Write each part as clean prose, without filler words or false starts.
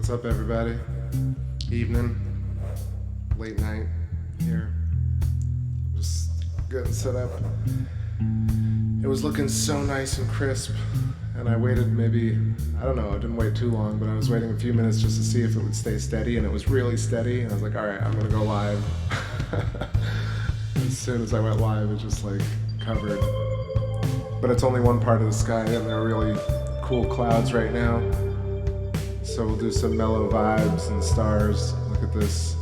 What's up, everybody? Evening, late night here. Just getting set up. It was looking so nice and crisp, and I waited maybe, I don't know, I didn't wait too long, but I was waiting a few minutes just to see if it would stay steady, and it was really steady, and I was like, alright, I'm gonna go live. As soon as I went live, it just like covered. But it's only one part of the sky, and there are really cool clouds right now. So we'll do some mellow vibes and stars. Look at this.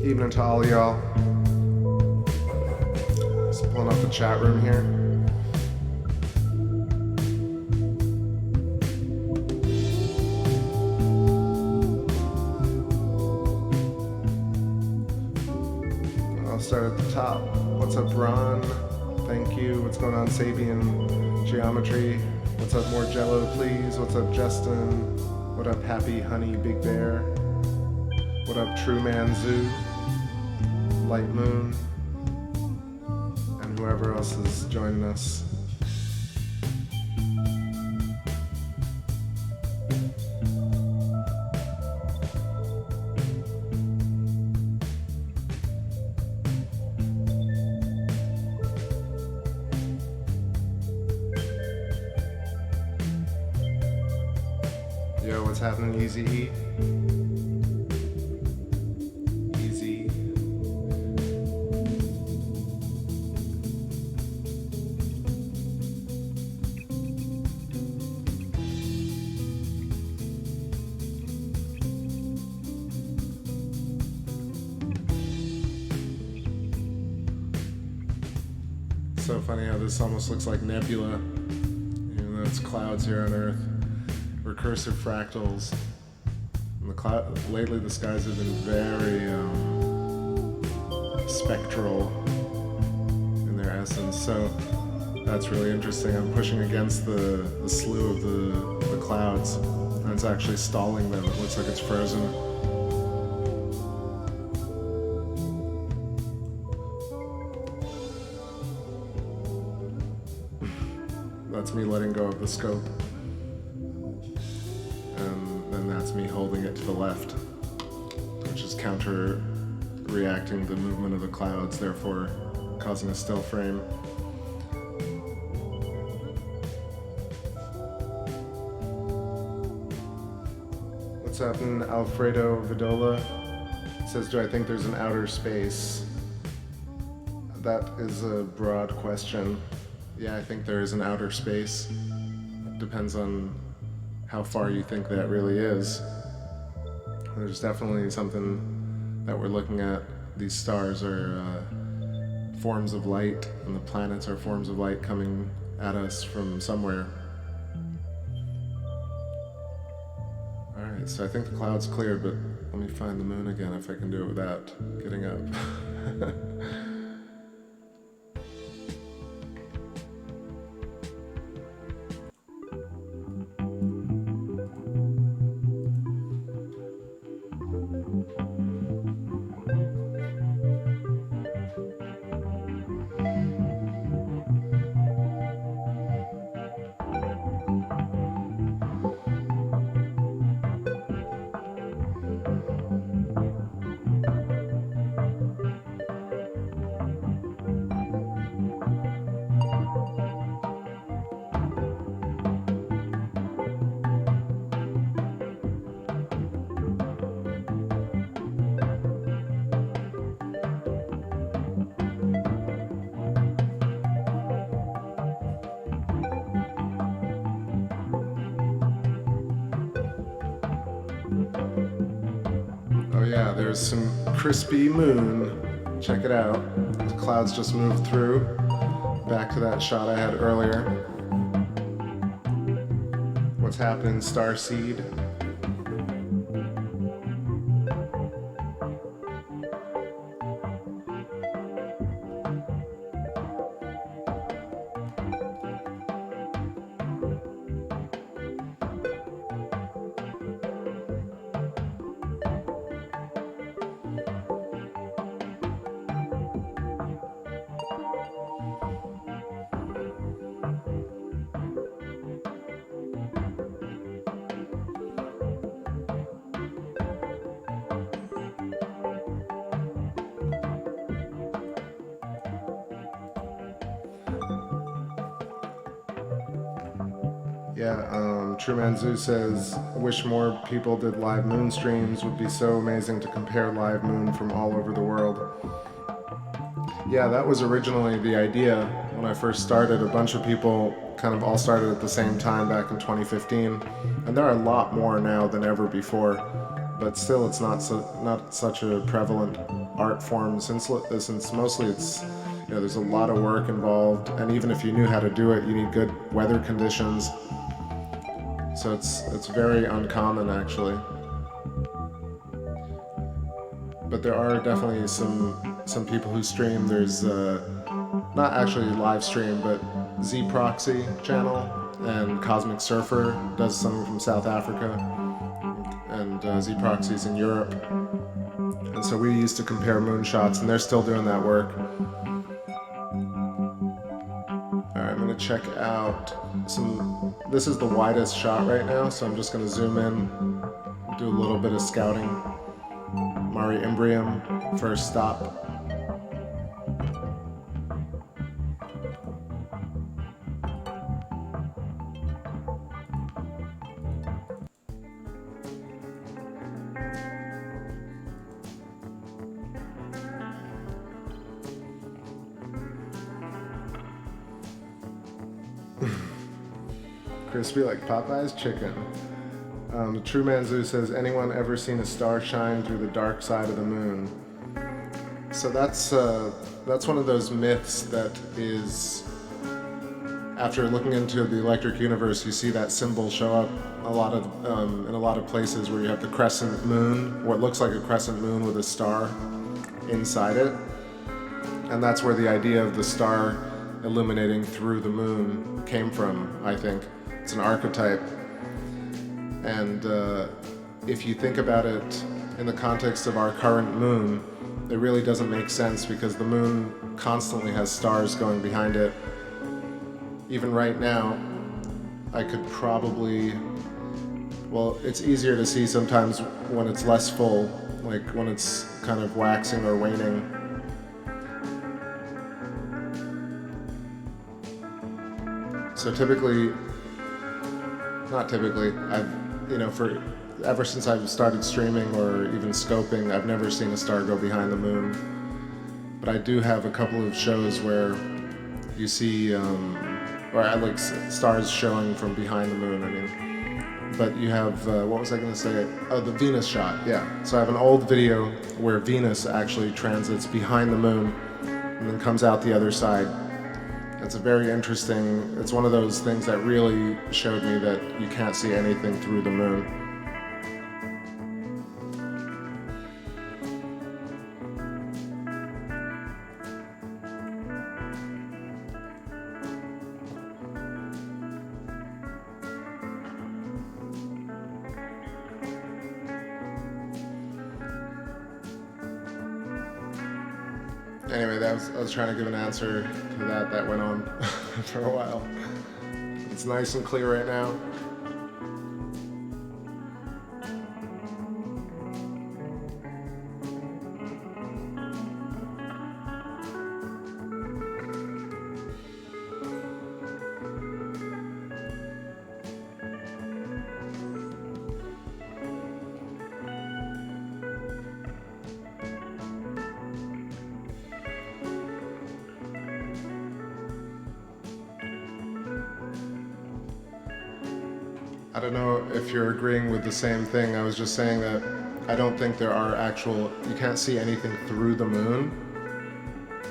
Evening to all of y'all. Just pulling up the chat room here. I'll start at the top. What's up, Ron? Thank you. What's going on, Sabian Geometry? What's up, more Jello, please? What's up, Justin? What up, Happy Honey Big Bear? What up, True Man Zoo? Light Moon? And whoever else is joining us. Yo, what's happening, Easy E? Easy. so funny how this almost looks like nebula, even though it's clouds here on Earth. Recursive fractals. And lately the skies have been very spectral in their essence, so that's really interesting. I'm pushing against the slew of the clouds, and it's actually stalling them. It looks like it's frozen. That's me letting go of the scope. And then that's me holding it to the left, which is counter-reacting the movement of the clouds, therefore causing a still frame. What's happening? Alfredo Vidola says, do I think there's an outer space? That is a broad question. Yeah, I think there is an outer space. Depends on how far you think that really is. There's definitely something that we're looking at. These stars are forms of light, and the planets are forms of light coming at us from somewhere. Alright, so I think the cloud's cleared, but let me find the moon again if I can do it without getting up. Yeah, there's some crispy moon. Check it out. The clouds just moved through. Back to that shot I had earlier. What's happening, Starseed? Yeah, True Man Zoo says, I wish more people did live moon streams. Would be so amazing to compare live moon from all over the world. Yeah, that was originally the idea when I first started. A bunch of people kind of all started at the same time back in 2015, and there are a lot more now than ever before. But still, it's not such a prevalent art form since mostly it's, you know, there's a lot of work involved, and even if you knew how to do it, you need good weather conditions. So it's very uncommon, actually. But there are definitely some people who stream. There's not actually live stream, but Z Proxy channel, and Cosmic Surfer does something from South Africa, and Z Proxy's in Europe. And so we used to compare moonshots, and they're still doing that work. Alright, I'm gonna check out this is the widest shot right now, so I'm just gonna zoom in, do a little bit of scouting. Mare Imbrium, first stop. Crispy like Popeye's chicken. True Man Zoo says, anyone ever seen a star shine through the dark side of the moon? So that's one of those myths that is, after looking into the electric universe, you see that symbol show up a lot of in a lot of places where you have the crescent moon, what looks like a crescent moon with a star inside it, and that's where the idea of the star illuminating through the moon came from. I think it's an archetype, and if you think about it in the context of our current moon, it really doesn't make sense because the moon constantly has stars going behind it. Even right now, I could probably, well, it's easier to see sometimes when it's less full, like when it's kind of waxing or waning. So typically, not typically, ever since I've started streaming or even scoping, I've never seen a star go behind the moon. But I do have a couple of shows where you see, or I like stars showing from behind the moon, I mean. But you have, what was I going to say? Oh, the Venus shot, yeah. So I have an old video where Venus actually transits behind the moon and then comes out the other side. It's a very interesting, it's one of those things that really showed me that you can't see anything through the moon. Anyway, I was trying to give an answer to that. That went on for a while. It's nice and clear right now. I don't know if you're agreeing with the same thing. I was just saying that I don't think there are you can't see anything through the moon,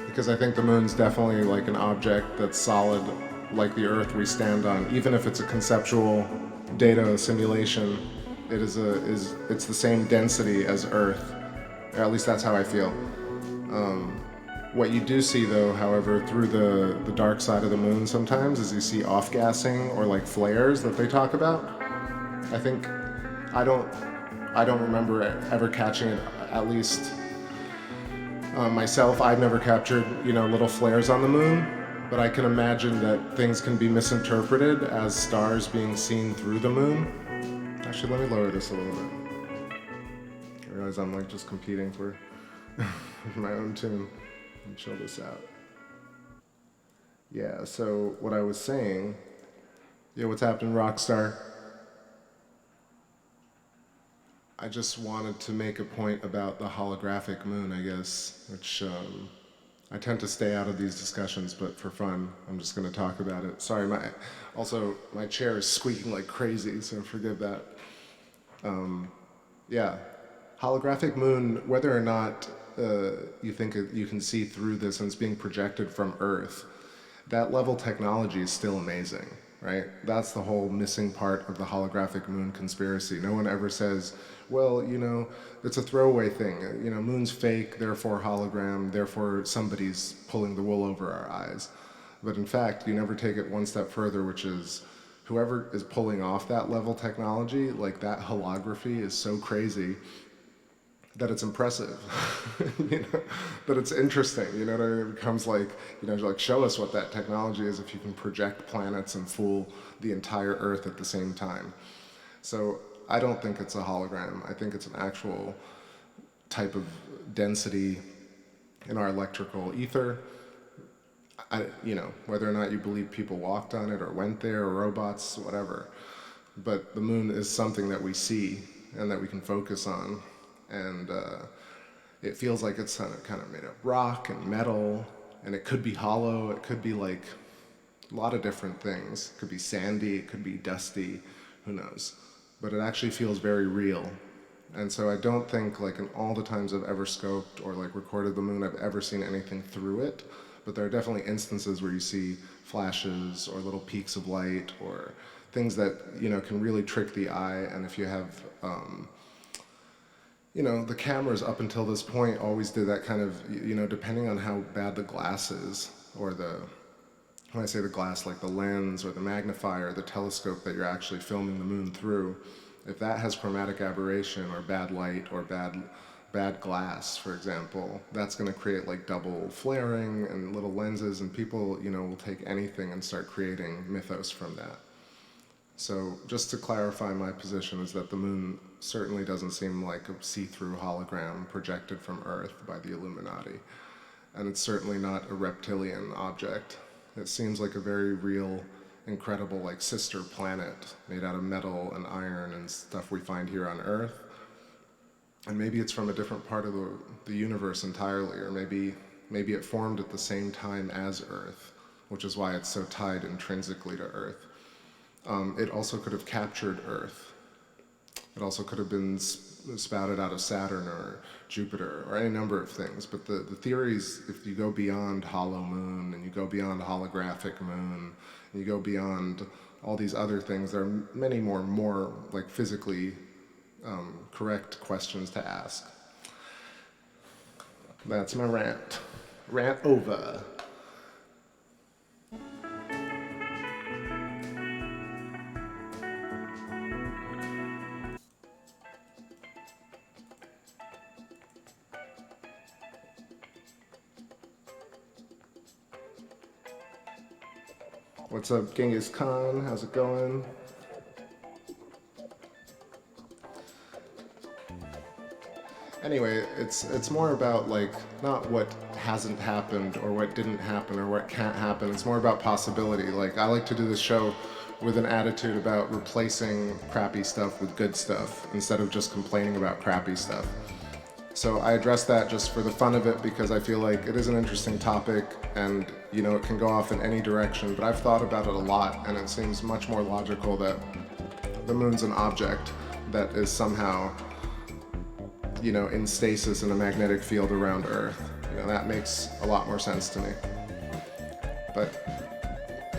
because I think the moon's definitely like an object that's solid, like the Earth we stand on. Even if it's a conceptual data simulation, it's the same density as Earth. Or at least that's how I feel. What you do see though, however, through the dark side of the moon sometimes is you see off-gassing or like flares that they talk about. I don't remember ever catching it, at least myself. I've never captured, little flares on the moon, but I can imagine that things can be misinterpreted as stars being seen through the moon. Actually, let me lower this a little bit. I realize I'm like just competing for my own tune. Let me chill this out. Yeah, so what I was saying, what's happening, Rockstar? I just wanted to make a point about the holographic moon, I guess, which I tend to stay out of these discussions, but for fun, I'm just going to talk about it. Sorry, my chair is squeaking like crazy, so forgive that. Holographic moon, whether or not you think you can see through this and it's being projected from Earth, that level technology is still amazing, right? That's the whole missing part of the holographic moon conspiracy. No one ever says, well, it's a throwaway thing. Moon's fake, therefore hologram, therefore somebody's pulling the wool over our eyes. But in fact, you never take it one step further, which is whoever is pulling off that level technology, like that holography is so crazy that it's impressive, that it's interesting, what I mean? It becomes like, show us what that technology is if you can project planets and fool the entire Earth at the same time. So I don't think it's a hologram. I think it's an actual type of density in our electrical ether. Whether or not you believe people walked on it or went there or robots, whatever. But the moon is something that we see and that we can focus on. And it feels like it's kind of made of rock and metal, and it could be hollow, it could be like a lot of different things. It could be sandy, it could be dusty, who knows. But it actually feels very real. And so I don't think, like, in all the times I've ever scoped or like recorded the moon, I've ever seen anything through it. But there are definitely instances where you see flashes or little peaks of light or things that, you know, can really trick the eye. And if you have, you know, the cameras up until this point always did that kind of, you know, depending on how bad the glass is, or the, when I say the glass, like the lens or the magnifier, the telescope that you're actually filming the moon through, if that has chromatic aberration or bad light or bad glass, for example, that's going to create like double flaring and little lenses, and people, you know, will take anything and start creating mythos from that. So just to clarify, my position is that the moon certainly doesn't seem like a see-through hologram projected from Earth by the Illuminati. And it's certainly not a reptilian object. It seems like a very real, incredible, like, sister planet made out of metal and iron and stuff we find here on Earth. And maybe it's from a different part of the universe entirely, or maybe it formed at the same time as Earth, which is why it's so tied intrinsically to Earth. It also could have captured Earth. It also could have been spouted out of Saturn or Jupiter or any number of things. But the theories, if you go beyond hollow moon and you go beyond holographic moon, and you go beyond all these other things, there are many more like physically correct questions to ask. That's my rant. Rant over. What's up, Genghis Khan? How's it going? Anyway, it's more about, like, not what hasn't happened or what didn't happen or what can't happen. It's more about possibility. Like, I like to do this show with an attitude about replacing crappy stuff with good stuff instead of just complaining about crappy stuff. So I address that just for the fun of it because I feel like it is an interesting topic and, you know, it can go off in any direction, but I've thought about it a lot and it seems much more logical that the moon's an object that is somehow, you know, in stasis in a magnetic field around Earth. You know, that makes a lot more sense to me. But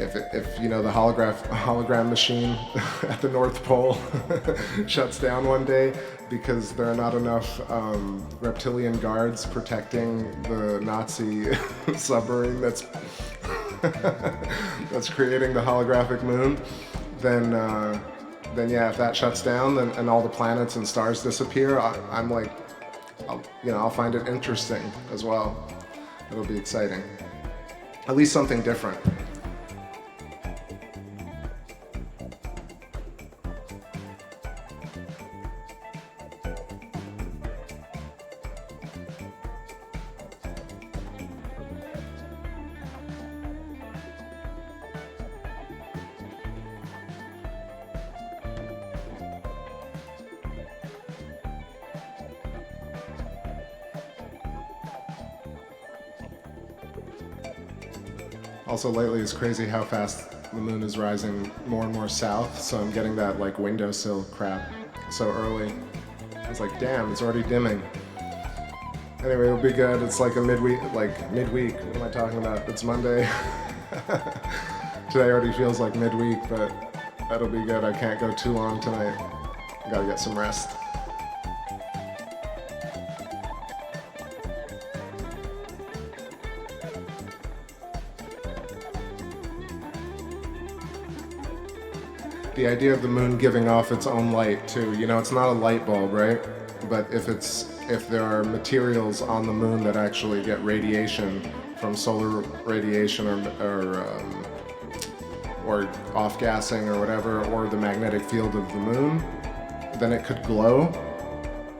if you know, the hologram machine at the North Pole shuts down one day because there are not enough reptilian guards protecting the Nazi submarine that's creating the holographic moon, then yeah, if that shuts down, then and all the planets and stars disappear, I'm like, I'll find it interesting as well. It'll be exciting. At least something different. Also, lately it's crazy how fast the moon is rising more and more south, so I'm getting that like windowsill crap so early. It's like, damn, it's already dimming. Anyway, it'll be good. It's like a midweek. What am I talking about? It's Monday. Today already feels like midweek, but that'll be good. I can't go too long tonight. I gotta get some rest. The idea of the moon giving off its own light too, you know, it's not a light bulb, right? But if there are materials on the moon that actually get radiation from solar radiation or off-gassing or whatever, or the magnetic field of the moon, then it could glow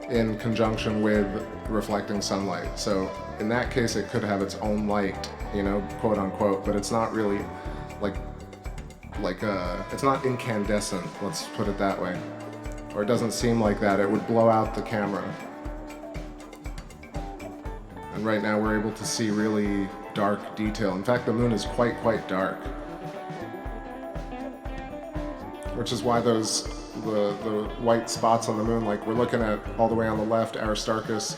in conjunction with reflecting sunlight. So in that case, it could have its own light, you know, quote unquote, but it's not really it's not incandescent, let's put it that way. Or it doesn't seem like that. It would blow out the camera. And right now we're able to see really dark detail. In fact, the moon is quite dark. Which is why those the white spots on the moon. Like we're looking at all the way on the left, Aristarchus.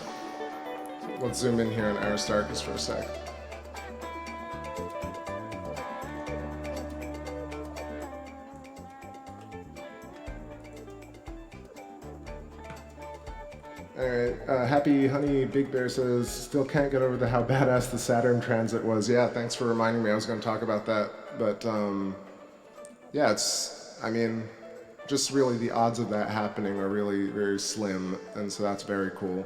Let's zoom in here on Aristarchus for a sec. Alright, Happy Honey Big Bear says, still can't get over how badass the Saturn transit was. Yeah, thanks for reminding me. I was going to talk about that. But, yeah, I mean, just really the odds of that happening are really very slim, and so that's very cool.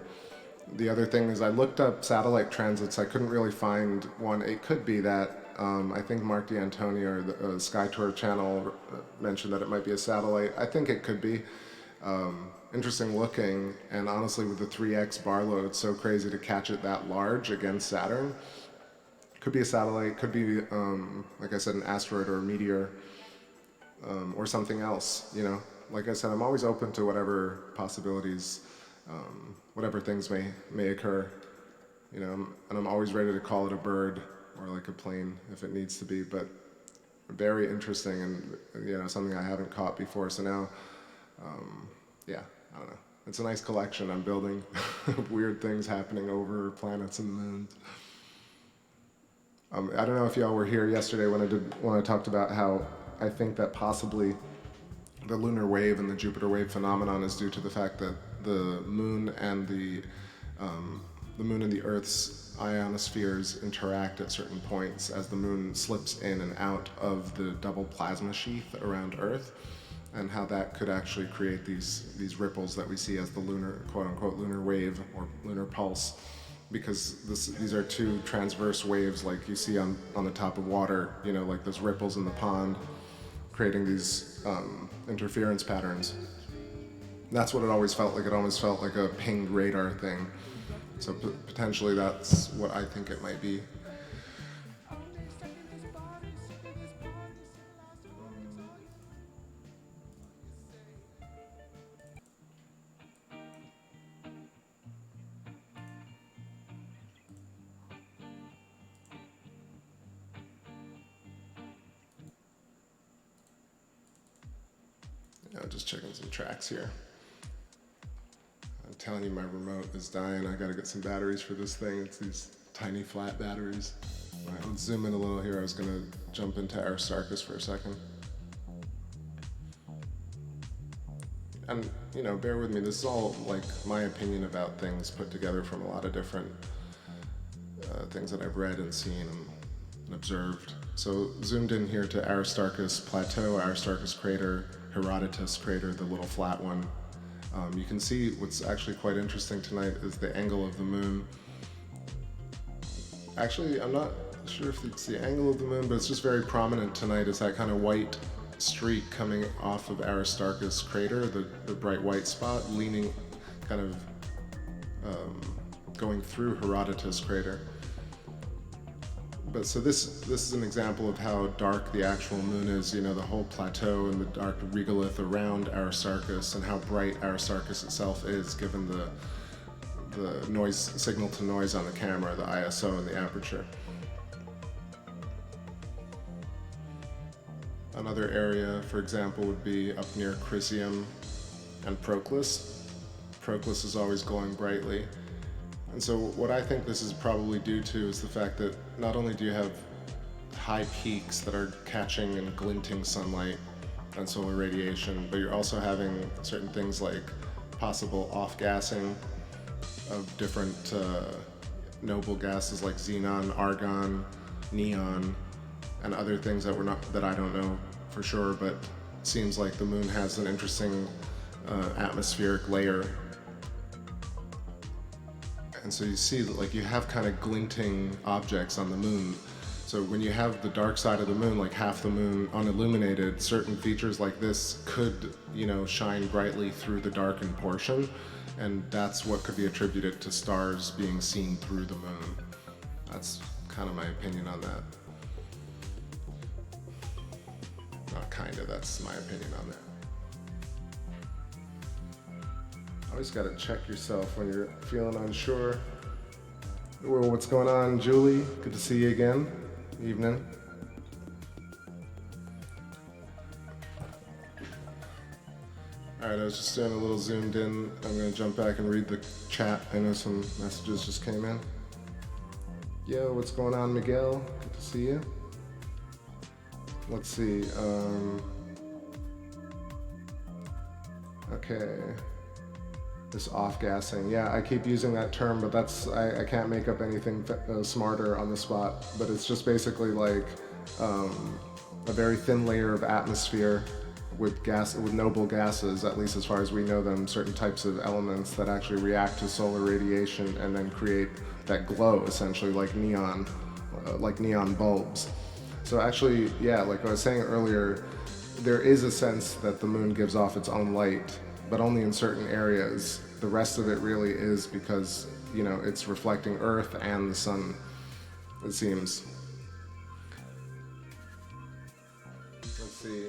The other thing is I looked up satellite transits. I couldn't really find one. It could be that, I think Mark D'Antonio or the Sky Tour channel mentioned that it might be a satellite. I think it could be. Interesting looking, and honestly with the 3X Barlow, it's so crazy to catch it that large against Saturn. Could be a satellite, could be, like I said, an asteroid or a meteor, or something else, you know. Like I said, I'm always open to whatever possibilities, whatever things may occur, you know, and I'm always ready to call it a bird or like a plane if it needs to be, but very interesting and, you know, something I haven't caught before, so now, yeah, I don't know. It's a nice collection I'm building of weird things happening over planets and moons. I don't know if y'all were here yesterday when I talked about how I think that possibly the lunar wave and the Jupiter wave phenomenon is due to the fact that the moon and the Earth's ionospheres interact at certain points as the moon slips in and out of the double plasma sheath around Earth, and how that could actually create these ripples that we see as the lunar, quote-unquote, lunar wave or lunar pulse, because these are two transverse waves like you see on the top of water, you know, like those ripples in the pond, creating these interference patterns. That's what it always felt like. It almost felt like a pinged radar thing. So potentially that's what I think it might be. Just checking some tracks here. I'm telling you, my remote is dying. I gotta get some batteries for this thing. It's these tiny flat batteries. All right, let's zoom in a little here. I was gonna jump into Aristarchus for a second. And, you know, bear with me. This is all like my opinion about things put together from a lot of different things that I've read and seen and observed. So zoomed in here to Aristarchus Plateau, Aristarchus Crater, Herodotus Crater, the little flat one. You can see what's actually quite interesting tonight is the angle of the moon. Actually, I'm not sure if it's the angle of the moon, but it's just very prominent tonight. It's that kind of white streak coming off of Aristarchus Crater, the bright white spot, leaning, kind of going through Herodotus Crater. But so this is an example of how dark the actual moon is, you know, the whole plateau and the dark regolith around Aristarchus, and how bright Aristarchus itself is given the noise, signal to noise on the camera, the ISO and the aperture. Another area, for example, would be up near Chrysium and Proclus. Proclus is always glowing brightly. And so what I think this is probably due to is the fact that not only do you have high peaks that are catching and glinting sunlight and solar radiation, but you're also having certain things like possible off-gassing of different noble gases like xenon, argon, neon, and other things that I don't know for sure, but it seems like the moon has an interesting atmospheric layer. And so you see that, like, you have kind of glinting objects on the moon. So when you have the dark side of the moon, like half the moon unilluminated, certain features like this could, you know, shine brightly through the darkened portion. And that's what could be attributed to stars being seen through the moon. That's kind of my opinion on that. Not kind of, that's my opinion on that. Always got to check yourself when you're feeling unsure. Well, what's going on, Julie? Good to see you again. Evening. Alright, I was just doing a little zoomed in. I'm gonna jump back and read the chat. I know some messages just came in. Yo, what's going on, Miguel? Good to see you. Let's see. Okay. This off-gassing. Yeah, I keep using that term, but that's I can't make up anything smarter on the spot. But it's just basically like a very thin layer of atmosphere with noble gases, at least as far as we know them, certain types of elements that actually react to solar radiation and then create that glow, essentially like neon bulbs. So actually, yeah, like I was saying earlier, there is a sense that the moon gives off its own light, but only in certain areas. The rest of it really is because, you know, it's reflecting Earth and the sun, it seems. Let's see.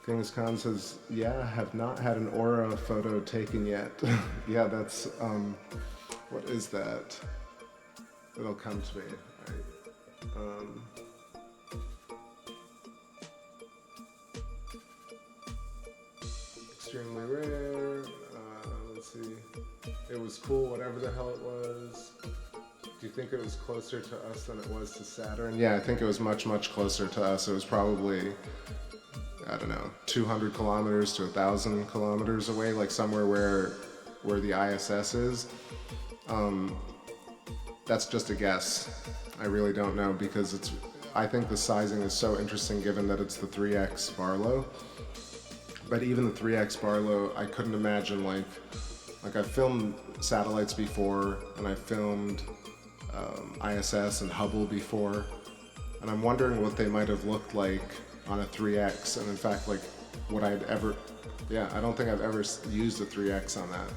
Kingscon says, yeah, have not had an aura photo taken yet. Yeah, that's, what is that? It'll come to me. Extremely rare. Let's see. It was cool, whatever the hell it was. Do you think it was closer to us than it was to Saturn? Yeah, I think it was much, much closer to us. It was probably, I don't know, 200 kilometers to 1,000 kilometers away, like somewhere where the ISS is. That's just a guess. I really don't know because I think the sizing is so interesting given that it's the 3X Barlow. But even the 3X Barlow, I couldn't imagine like I've filmed satellites before and I filmed ISS and Hubble before, and I'm wondering what they might have looked like on a 3X, and in fact, like I don't think I've ever used a 3X on that.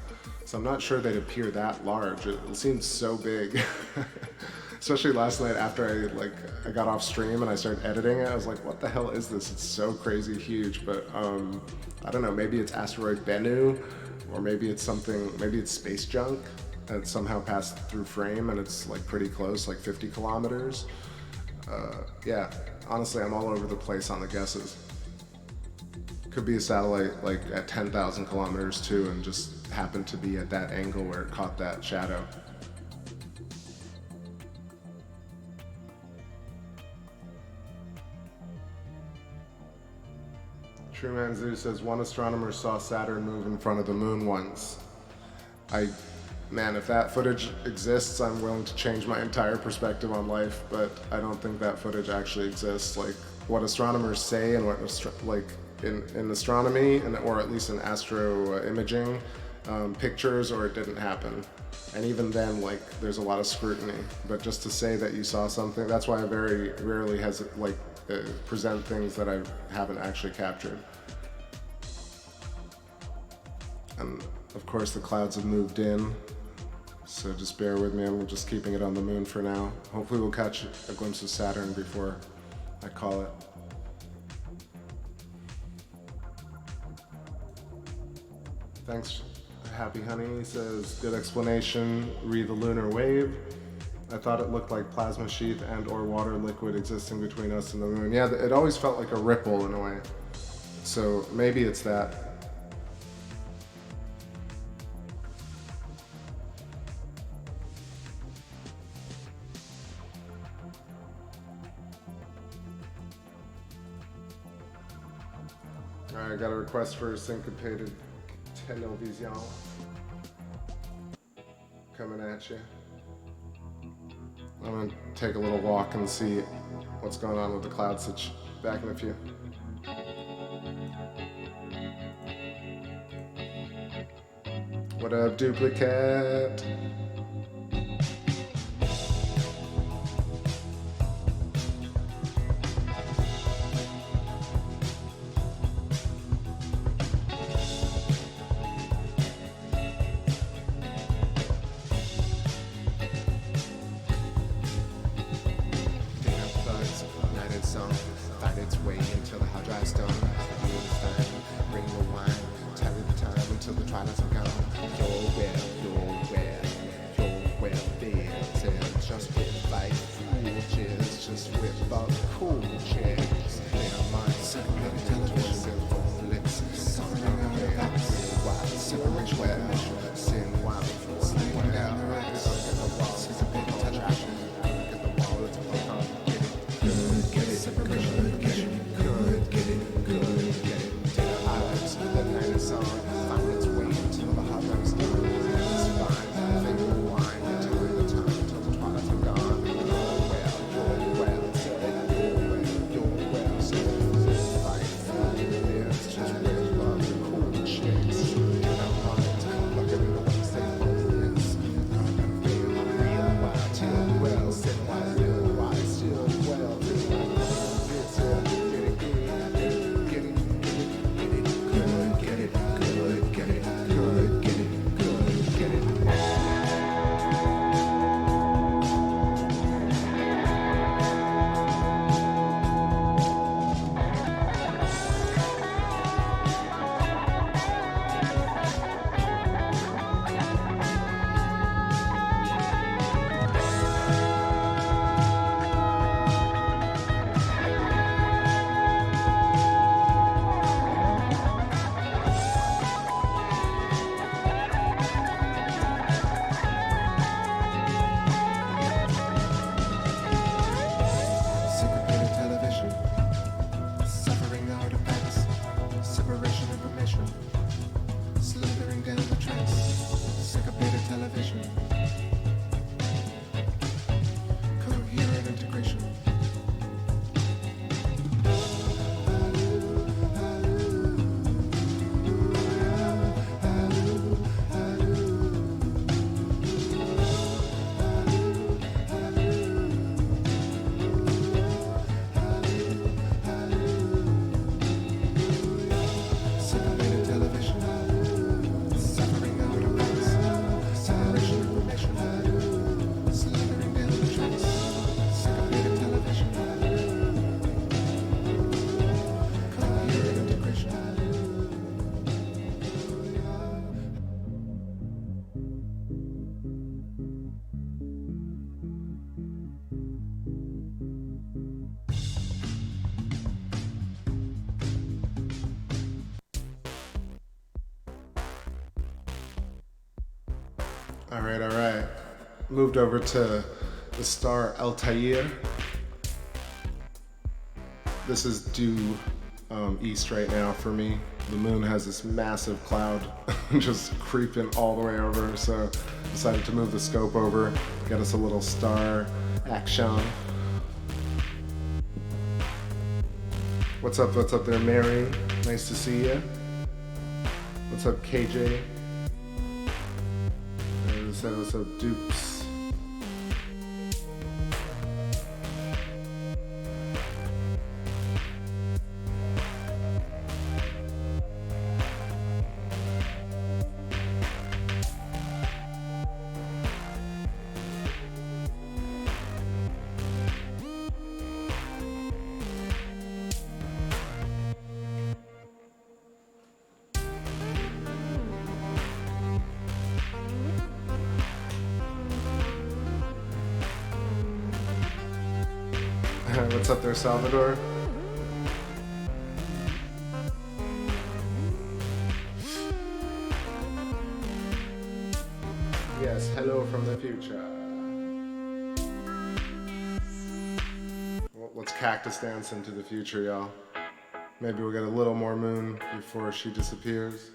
So I'm not sure they'd appear that large. It seems so big. Especially last night after I got off stream and I started editing it, I was like, what the hell is this? It's so crazy huge, but I don't know, maybe it's asteroid Bennu, or maybe it's space junk that somehow passed through frame and it's like pretty close, like 50 kilometers. Yeah, honestly, I'm all over the place on the guesses. Could be a satellite like at 10,000 kilometers too and just happened to be at that angle where it caught that shadow. True Man Zoo says, one astronomer saw Saturn move in front of the moon once. Man, if that footage exists, I'm willing to change my entire perspective on life, but I don't think that footage actually exists. Like, what astronomers say and what, in astronomy, or at least in astro imaging pictures, or it didn't happen. And even then, like, there's a lot of scrutiny. But just to say that you saw something, that's why I very rarely present things that I haven't actually captured. And of course the clouds have moved in, so just bear with me. I'm just keeping it on the moon for now. Hopefully we'll catch a glimpse of Saturn before I call it. Thanks, Happy Honey says, good explanation, re the lunar wave. I thought it looked like plasma sheath and or water liquid existing between us and the moon. Yeah, it always felt like a ripple in a way. So maybe it's that. All right, I got a request for a syncopated television coming at you. I'm gonna take a little walk and see what's going on with the cloud switch. Back in a few. What up, duplicate? Bring the wine, tell it the time until the twilights are gone. You're where, out of fence. Separation information. Slithering down the tracks. Syncopated television. Coherent integration. All right. Moved over to the star Altair. This is due east right now for me. The moon has this massive cloud just creeping all the way over, so decided to move the scope over, get us a little star action. What's up there, Mary? Nice to see you. What's up, KJ? What's up, Dukes? What's up there, Salvador? Yes, hello from the future. Well, let's cactus dance into the future, y'all. Maybe we'll get a little more moon before she disappears.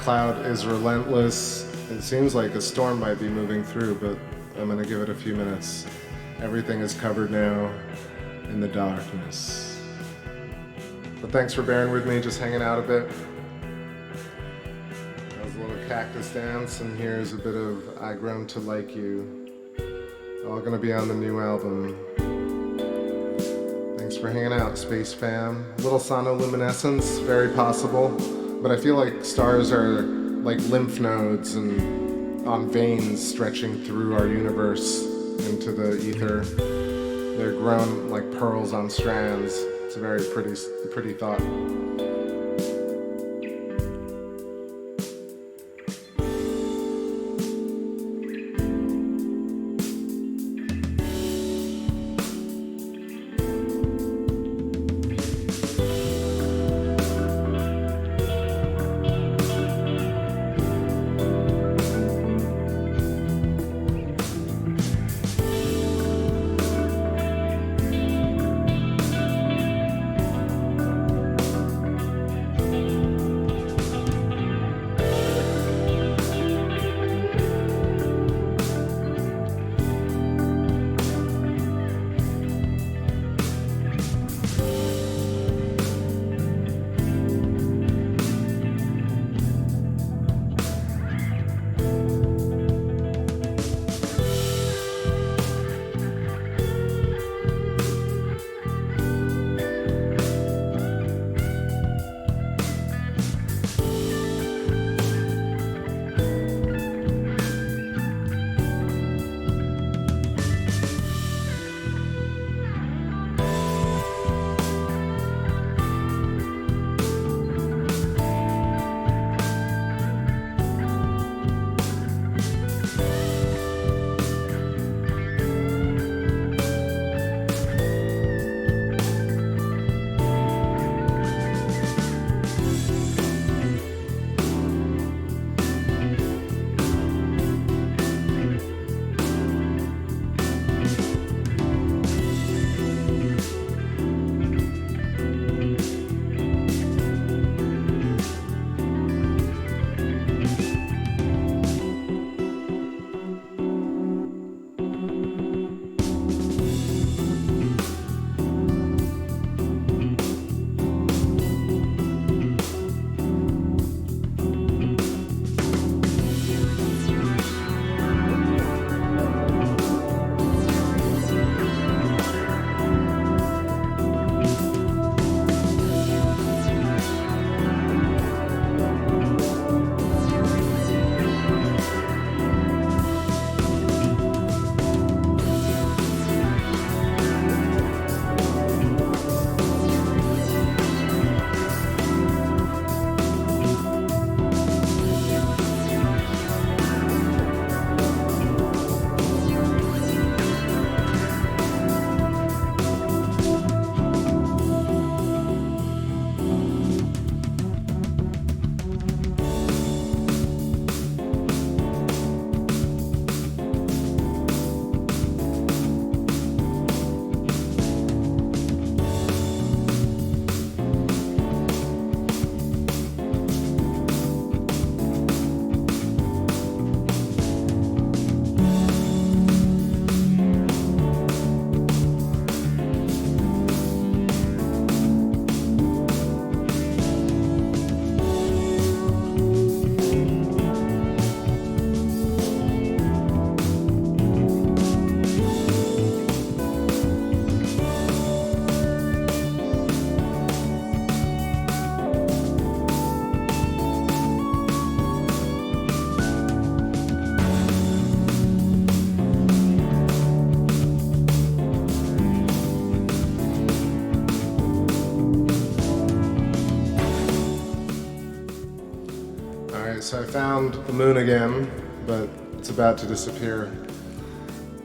cloud is relentless. It seems like a storm might be moving through, but I'm gonna give it a few minutes. Everything is covered now in the darkness. But thanks for bearing with me, just hanging out a bit. That was a little cactus dance, and here's a bit of I Grown to Like You. All gonna be on the new album. Thanks for hanging out, Space Fam. Little sonoluminescence, very possible. But I feel like stars are like lymph nodes and on veins stretching through our universe into the ether. They're grown like pearls on strands. It's a very pretty thought. So I found the moon again, but it's about to disappear.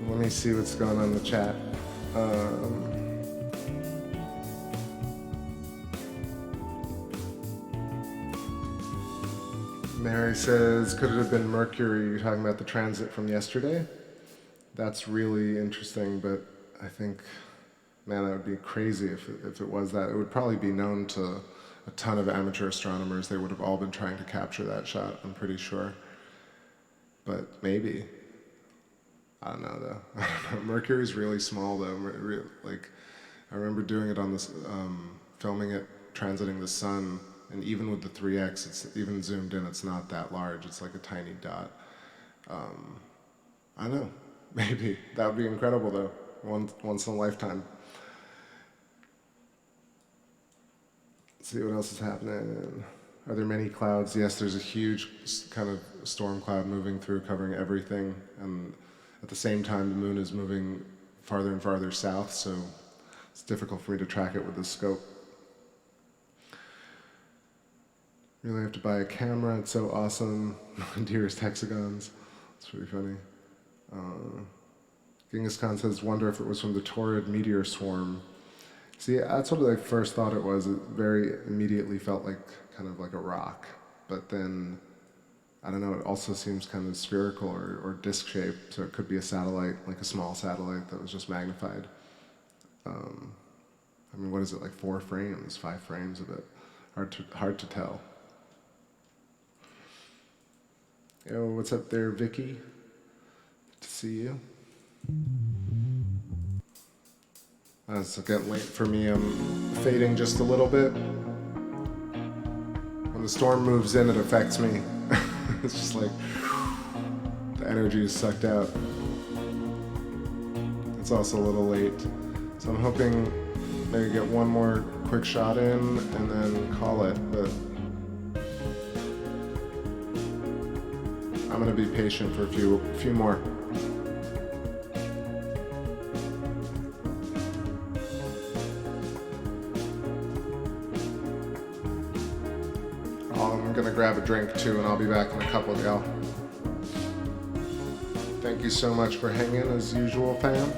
Let me see what's going on in the chat. Mary says, could it have been Mercury? You're talking about the transit from yesterday? That's really interesting, but I think, man, that would be crazy if it was that. It would probably be known to a ton of amateur astronomers, they would have all been trying to capture that shot, I'm pretty sure. But maybe. I don't know though. I don't know. Mercury's really small though. Like, I remember doing it on this, filming it transiting the sun, and even with the 3x, it's even zoomed in, it's not that large. It's like a tiny dot. I don't know. Maybe. That would be incredible though. Once in a lifetime. Let's see what else is happening. Are there many clouds? Yes, there's a huge kind of storm cloud moving through, covering everything. And at the same time, the moon is moving farther and farther south, so it's difficult for me to track it with the scope. Really have to buy a camera. It's so awesome. Dearest hexagons. It's pretty funny. Genghis Khan says, wonder if it was from the Taurid meteor swarm. See, that's what I first thought it was. It very immediately felt like kind of like a rock. But then, I don't know, it also seems kind of spherical or disc-shaped, so it could be a satellite, like a small satellite that was just magnified. I mean, what is it, like 4 frames, 5 frames of it? Hard to tell. Yo, what's up there, Vicky? Good to see you. It's getting late for me. I'm fading just a little bit. When the storm moves in, it affects me. It's just like the energy is sucked out. It's also a little late. So I'm hoping maybe get one more quick shot in and then call it, but I'm gonna be patient for a few more. I'm gonna grab a drink too, and I'll be back in a couple, y'all. Thank you so much for hanging as usual, fam.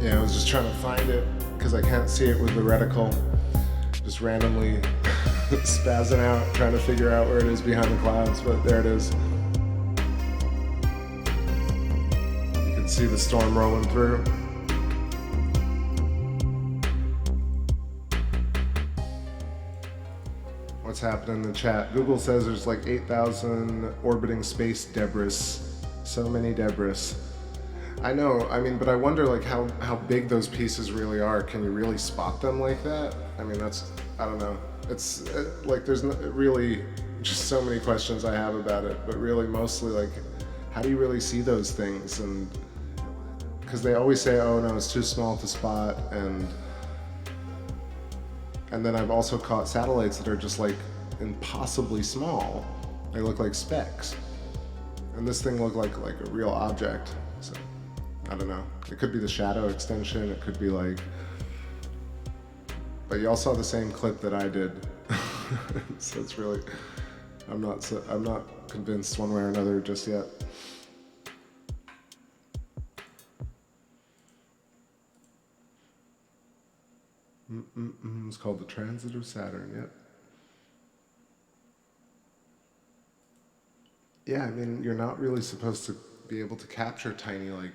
Yeah, I was just trying to find it because I can't see it with the reticle. Just randomly spazzing out, trying to figure out where it is behind the clouds, but there it is. You can see the storm rolling through. What's happening in the chat? Google says there's like 8,000 orbiting space debris. So many debris. I know, I mean, but I wonder like how big those pieces really are. Can you really spot them like that? I mean, I don't know. It's like there's really just so many questions I have about it, but really mostly like, how do you really see those things? And because they always say, oh no, it's too small to spot, and then I've also caught satellites that are just like impossibly small. They look like specks. And this thing looked like a real object. So I don't know. It could be the shadow extension. It could be like, but y'all saw the same clip that I did. So it's really, I'm not convinced one way or another just yet. It's called the Transit of Saturn, yep. Yeah, I mean, you're not really supposed to be able to capture tiny, like,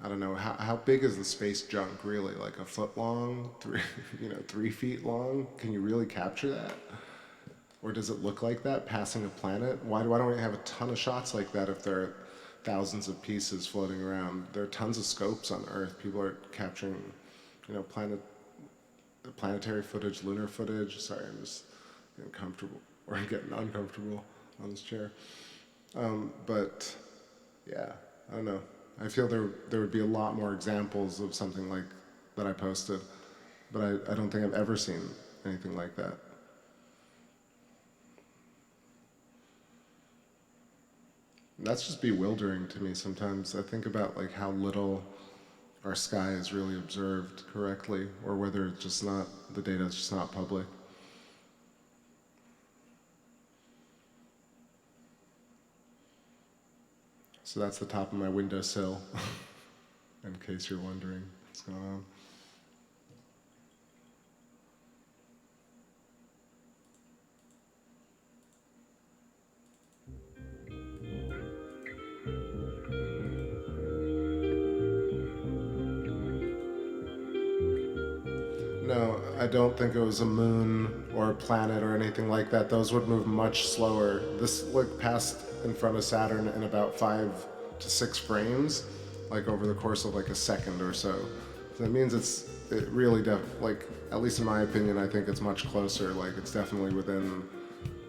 I don't know, how big is the space junk really? Like a foot long, 3 feet long? Can you really capture that? Or does it look like that, passing a planet? Why don't we have a ton of shots like that if there are thousands of pieces floating around? There are tons of scopes on Earth. People are capturing, planetary footage, lunar footage. Sorry, I'm just getting comfortable, or I'm getting uncomfortable on this chair. But yeah, I don't know. I feel there would be a lot more examples of something like that I posted, but I don't think I've ever seen anything like that. And that's just bewildering to me sometimes. I think about like how little our sky is really observed correctly, or whether it's just not, the data is just not public. So that's the top of my windowsill, in case you're wondering what's going on. No, I don't think it was a moon or a planet or anything like that. Those would move much slower. This passed in front of Saturn in about 5 to 6 frames, like over the course of like a second or so. So that means it really like, at least in my opinion, I think it's much closer. Like it's definitely within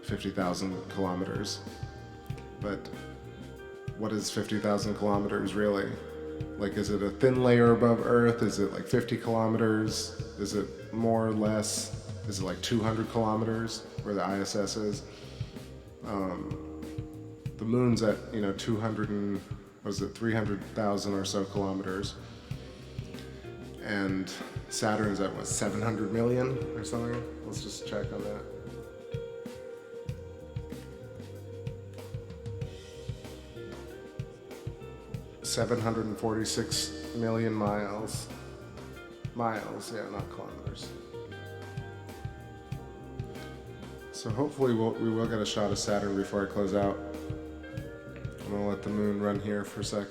50,000 kilometers. But what is 50,000 kilometers really? Like, is it a thin layer above Earth? Is it like 50 kilometers? Is it more or less? Is it like 200 kilometers where the ISS is? The moon's at 300,000 or so kilometers, and Saturn's at 700 million or something. Let's just check on that. $746 million miles. Miles, yeah, not kilometers. So hopefully we will get a shot of Saturn before I close out. I'm gonna let the moon run here for a sec.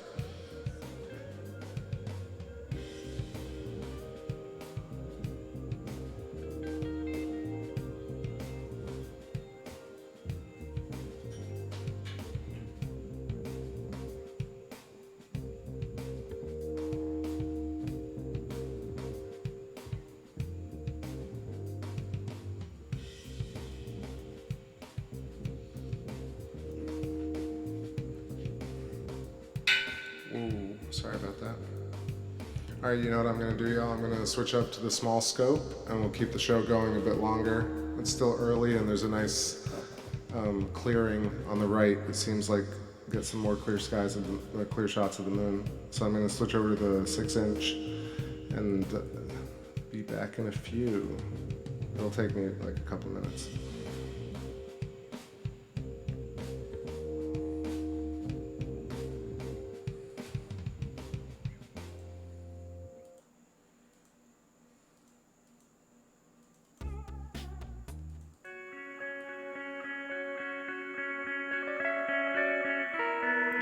Ooh, sorry about that. All right, you know what I'm gonna do, y'all? I'm gonna switch up to the small scope and we'll keep the show going a bit longer. It's still early and there's a nice clearing on the right. It seems like get some more clear skies and clear shots of the moon. So I'm gonna switch over to the 6-inch and be back in a few. It'll take me like a couple minutes.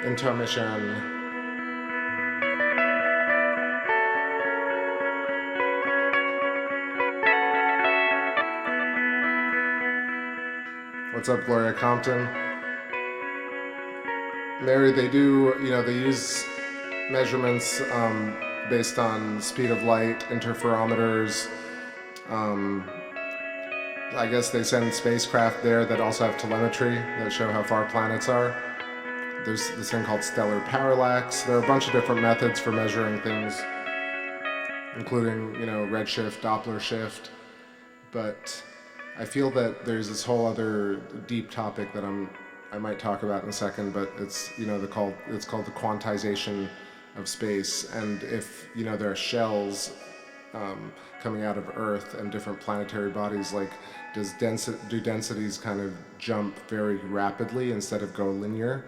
intermission. What's up, Gloria Compton? Mary, they do, they use measurements based on speed of light, interferometers. I guess they send spacecraft there that also have telemetry that show how far planets are. There's this thing called stellar parallax. There are a bunch of different methods for measuring things, including, redshift, Doppler shift. But I feel that there's this whole other deep topic that I might talk about in a second, but it's it's called the quantization of space. And if there are shells coming out of Earth and different planetary bodies, like do densities kind of jump very rapidly instead of go linear?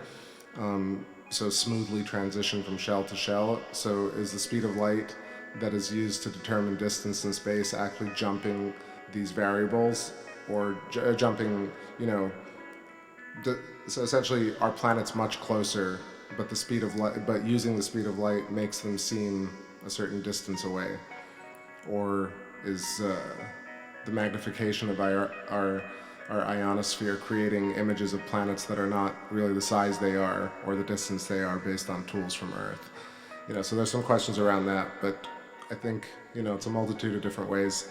So smoothly transition from shell to shell. So is the speed of light that is used to determine distance in space actually jumping these variables, or jumping, so essentially our planet's much closer, but the speed of light, but using the speed of light makes them seem a certain distance away? Or is the magnification of our ionosphere creating images of planets that are not really the size they are or the distance they are based on tools from Earth? So there's some questions around that, but I think, it's a multitude of different ways.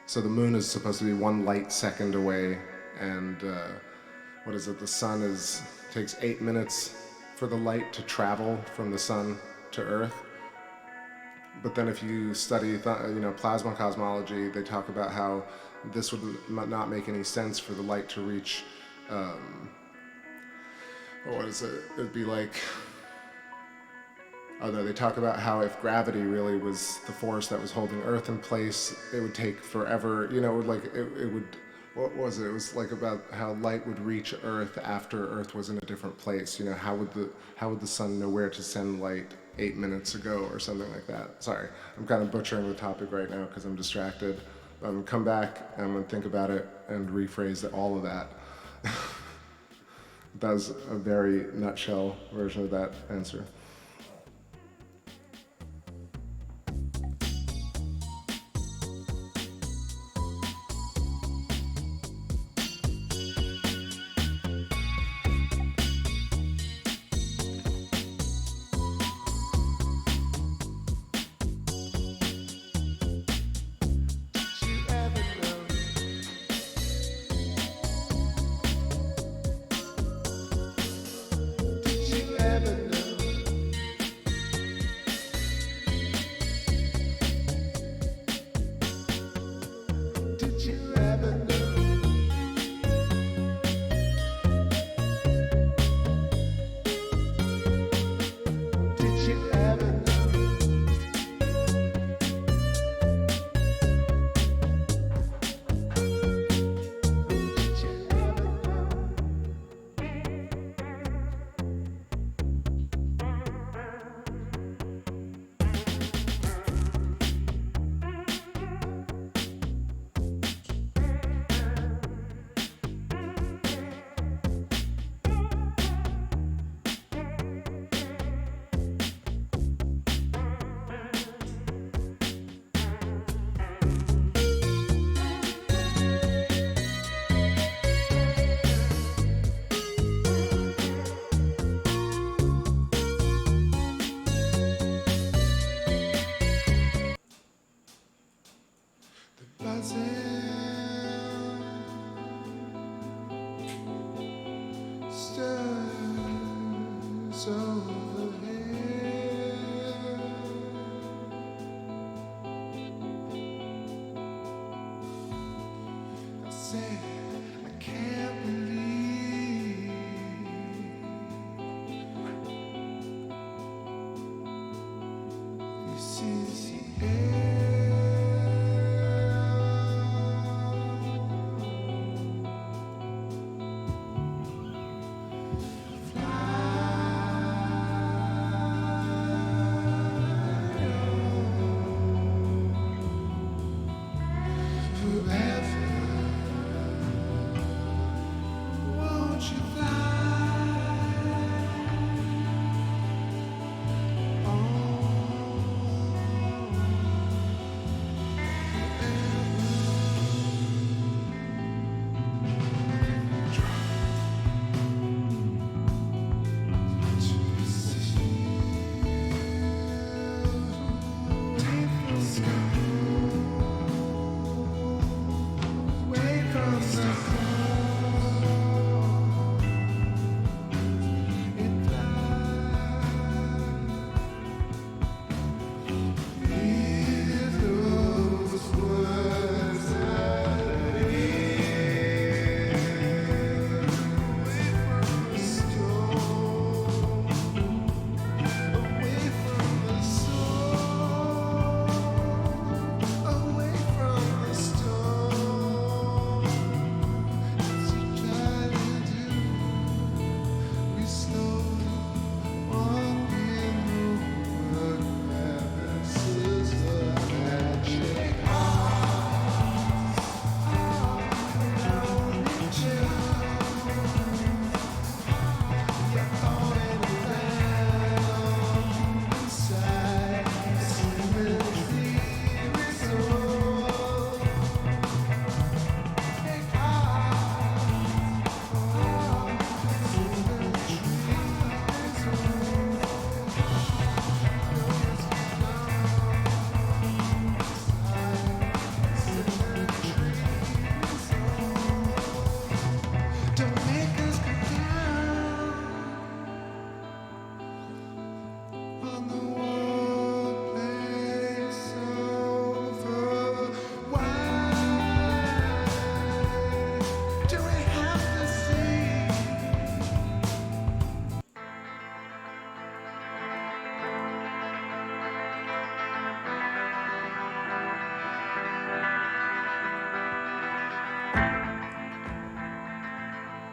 So the moon is supposed to be 1 light second away, and the sun takes 8 minutes for the light to travel from the sun to Earth. But then if you study, plasma cosmology, they talk about how this would not make any sense for the light to reach, it'd be like, they talk about how if gravity really was the force that was holding Earth in place, it would take forever, it would, what was it? It was like about how light would reach Earth after Earth was in a different place. How would the sun know where to send light 8 minutes ago or something like that? Sorry, I'm kind of butchering the topic right now because I'm distracted. Come back and I'm gonna think about it and rephrase all of that. That was a very nutshell version of that answer.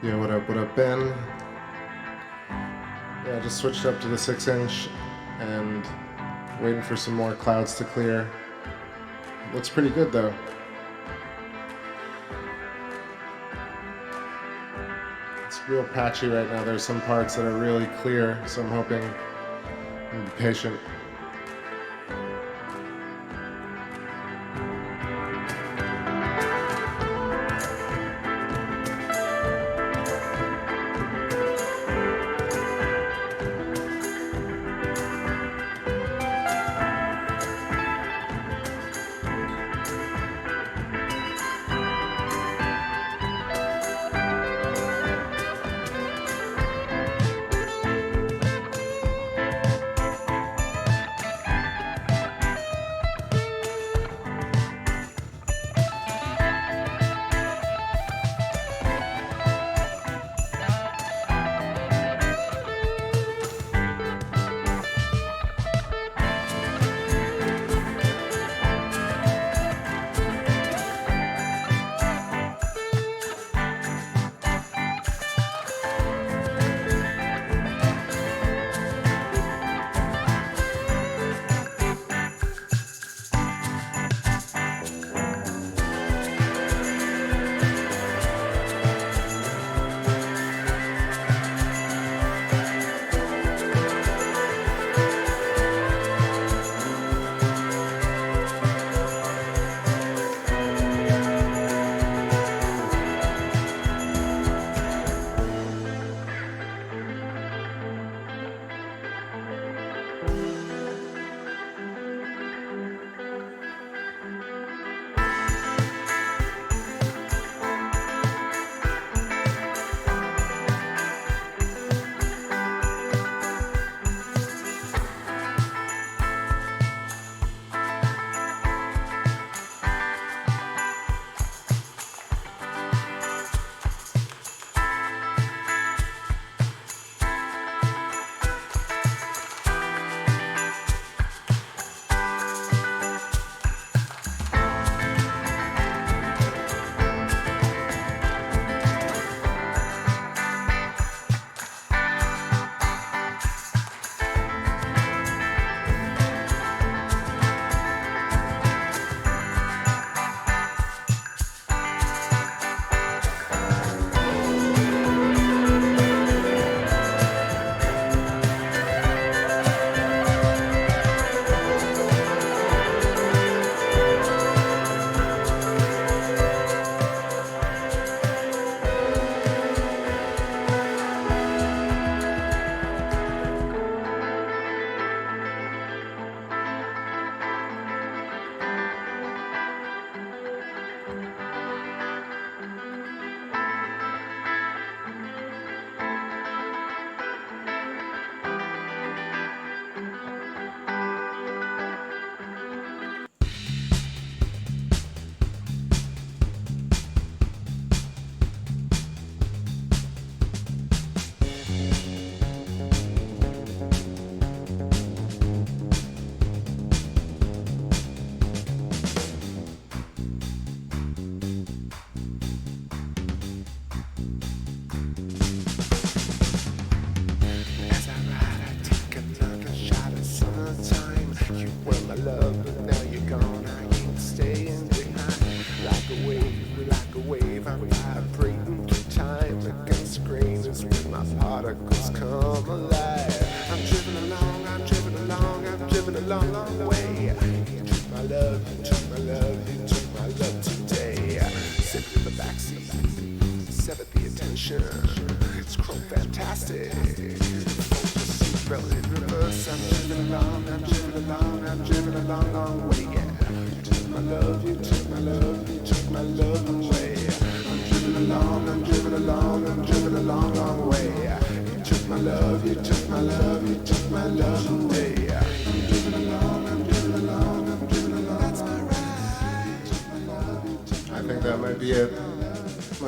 Yo, what up, Ben? Yeah, I just switched up to the 6-inch and waiting for some more clouds to clear. Looks pretty good though. It's real patchy right now. There's some parts that are really clear, so I'm hoping I'm patient.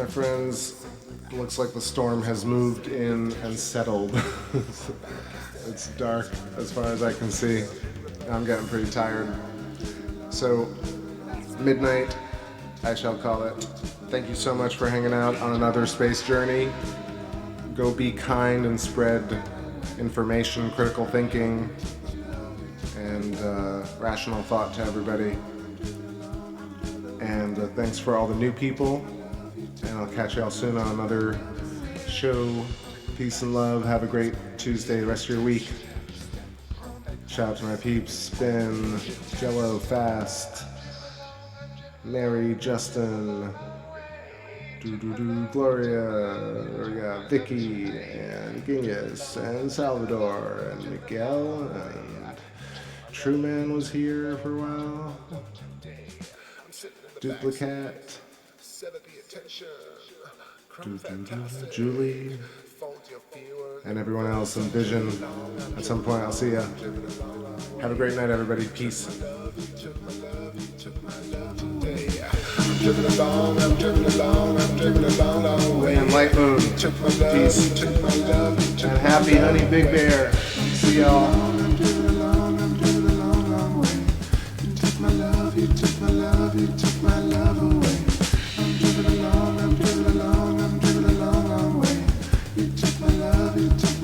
Friends, looks like the storm has moved in and settled. It's dark as far as I can see. I'm getting pretty tired. So, midnight, I shall call it. Thank you so much for hanging out on another space journey. Go be kind and spread information, critical thinking, and rational thought to everybody. And thanks for all the new people. And I'll catch y'all soon on another show. Peace and love. Have a great Tuesday, rest of your week. Shout out to my peeps, Spin, Jello, Fast, Mary, Justin, Gloria, we got Vicky, and Genghis, and Salvador, and Miguel, and Truman was here for a while. Duplicate, Julie, and everyone else in Vision. At some point, I'll see ya. Have a great night, everybody. Peace. And light moon. Peace. And happy honey big bear. See y'all. You took my love, you took my love, you took my love away. I'm driving along, I'm driving along, I'm driving a long, long way. You took my love, you took